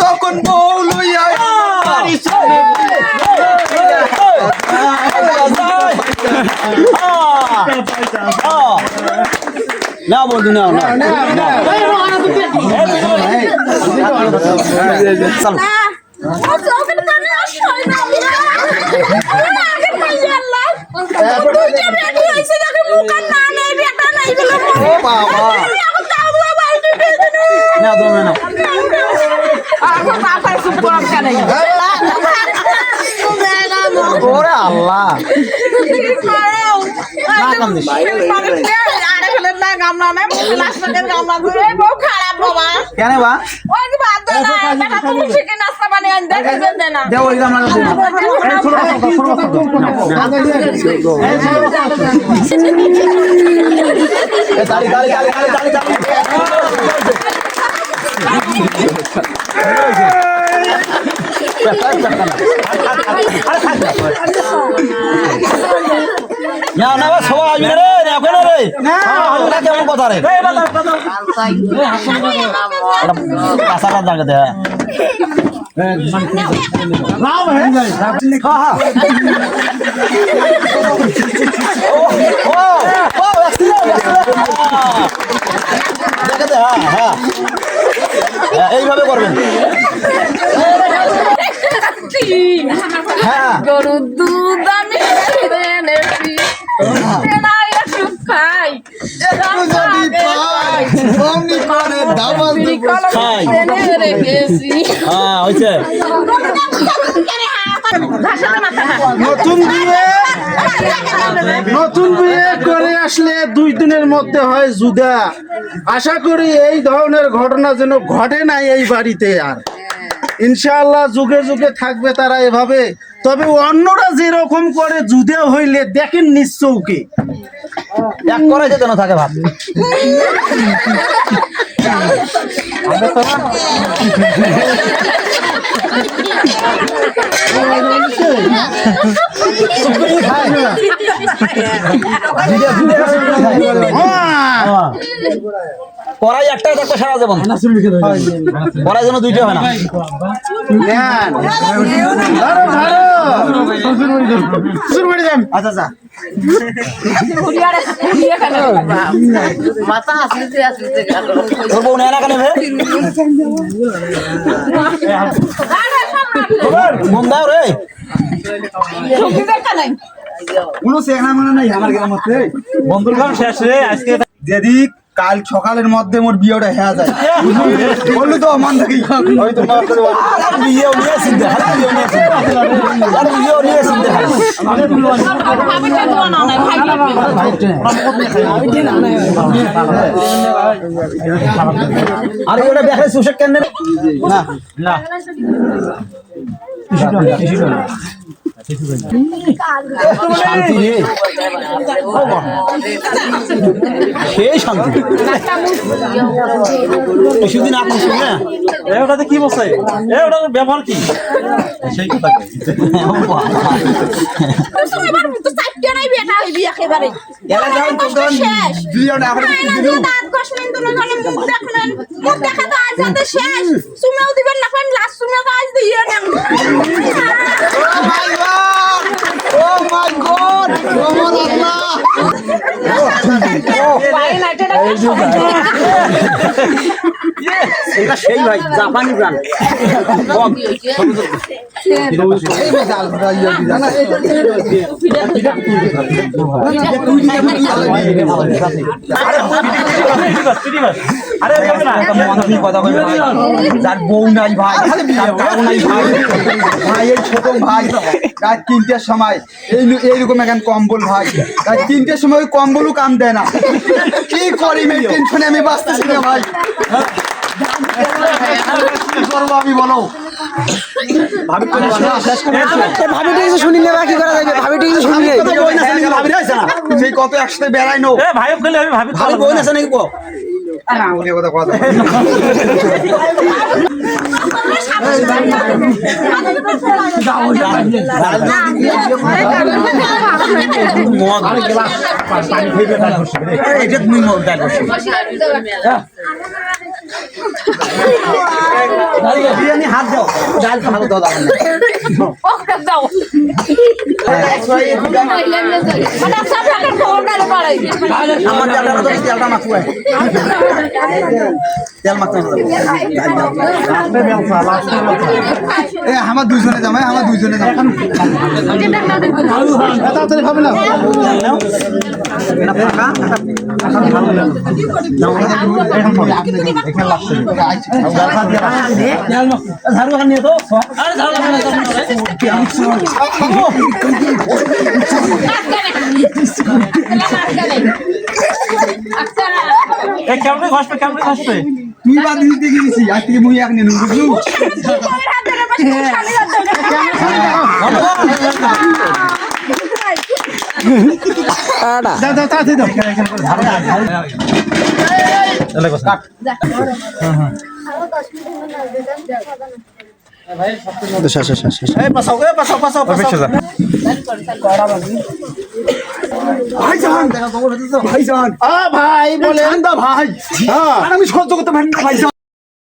যখন বউ লইয়া বাড়ি চলে না বন্ধু না আল্লাহ কেন বা না না সবাই আসবি রে কেন রে না কেমন কথা রে কাঁচাটা জায়গাতে এইভাবে করবেন হ্যাঁ গরুর দুধ আমি এনেছি খাই নতুন বিয়ে করে আসলে 2 দিনের মধ্যে হয় জুদা। আশা করি এই ধরনের ঘটনা যেন ঘটে নাই এই বাড়িতে আর। ইনশাআল্লাহ যুগে যুগে থাকবে তারা এভাবে। তবে অন্যরা যেরকম করে জুদা হইলে দেখেন নিশ্চৌকে এক করে যেতে না থাকে ভাব কড়াই একটাই থাকবে সারা জীবন কড়াই যেন 2টা হয় না আচ্ছা তোর বউ নেয় না কেন মন দাও রে কোনো চেহারা মানে নাই আমার গ্রামে বন্ধুর ঘর শেষ রে আজকে যদি কাল সকালের মধ্যে মোর বিয়েটা হয়ে যায় বললি তো মান থাকি হয়তো বিয়ে নিয়ে চিন্তা আরে ওটা দেখে সুশেক কেন না না শান্তি রে সেই শান্তি কিছুদিন আপনি শুনে ওটাতে কি বসে ওটার ব্যবহার কি সেই কথা Oh my God! Oh এটা সেই ভাই জাপানি ব্র্যান্ড যার বউ নাই ভাই ভাইয়ের ছোট ভাই রাত 3টার সময় এইরকম এখন কম্বল ভাই রাত 3টার সময় কম্বলও কাম দেয় না কি করি টেনশনে আমি বাঁচতেছি না ভাই করবো আমি বলো ভাবিটি কিছু শুনিলে কি করা যাবে ভাবিটি কিছু শুনিলে ভাবি আছে না সেই কত একসাথে বেড়াই নো ভাই খেলে আমি ভাবি ভাবি বই আছে নাকি কো না উনি কথা কথা পানি খেয়ে এটা তুমি মন বিরিয়ানি হাত দাও ডাল ভালো দাও দাও ওকে দাও মানে সব টাকার খবর ডালে পাড়াই আমার জায়গাটা তো তেলটা মাখুয়া তেল মাখতে এ আমার দুইজনে জামাই আমার দুইজনে জামাই তাড়াতাড়ি হবে না তুই বাদ দিতে গেছিস আজ থেকে মুই এক নিয়ে বুঝলু দাও দাও তাড়াতাড়ি দাও ভাইজান ভাইজান ভাই বলে ভাই হ্যাঁ আমি সহ্য করতে পারি না ভাইজান